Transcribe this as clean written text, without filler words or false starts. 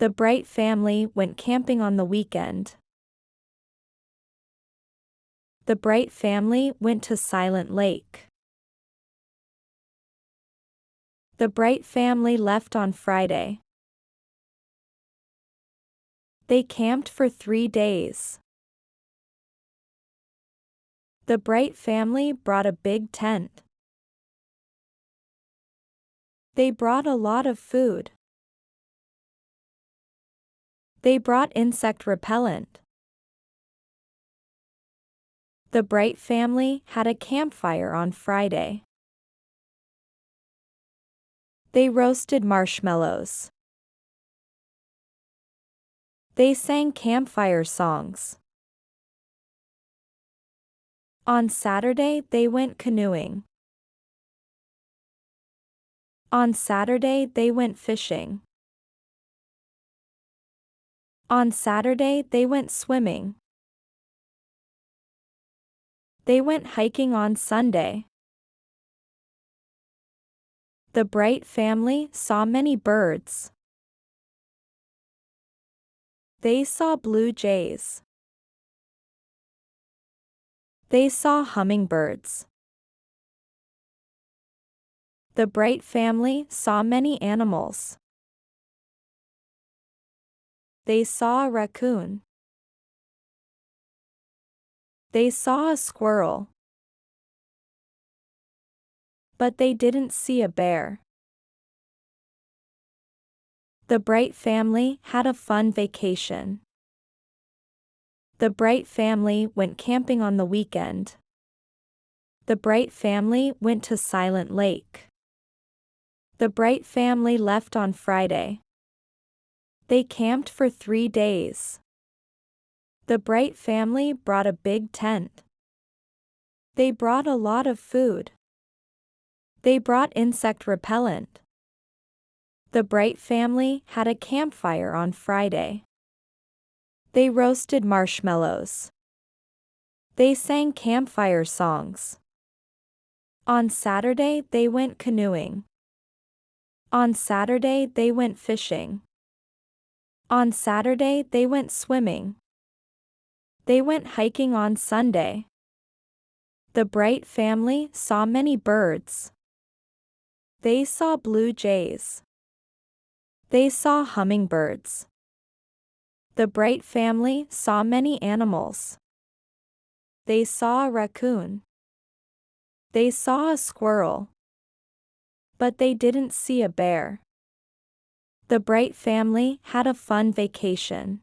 The Bright family went camping on the weekend. The Bright family went to Silent Lake. The Bright family left on Friday. They camped for 3 days. The Bright family brought a big tent. They brought a lot of food. They brought insect repellent. The Bright family had a campfire on Friday. They roasted marshmallows. They sang campfire songs. On Saturday they went canoeing. On Saturday they went fishing. On Saturday they went swimming. They went hiking on Sunday. The Bright family saw many birds. They saw blue jays. They saw hummingbirds. The Bright family saw many animals. They saw a raccoon. They saw a squirrel. But they didn't see a bear. The Bright family had a fun vacation. The Bright family went camping on the weekend. The Bright family went to Silent Lake. The Bright family left on Friday. They camped for 3 days. The Bright family brought a big tent. They brought a lot of food. They brought insect repellent. The Bright family had a campfire on Friday. They roasted marshmallows. They sang campfire songs. On Saturday they went canoeing. On Saturday they went fishing. On Saturday they went swimming. They went hiking on Sunday. The Bright family saw many birds. They saw blue jays. They saw hummingbirds. The Bright family saw many animals. They saw a raccoon. They saw a squirrel. But they didn't see a bear. The Bright family had a fun vacation.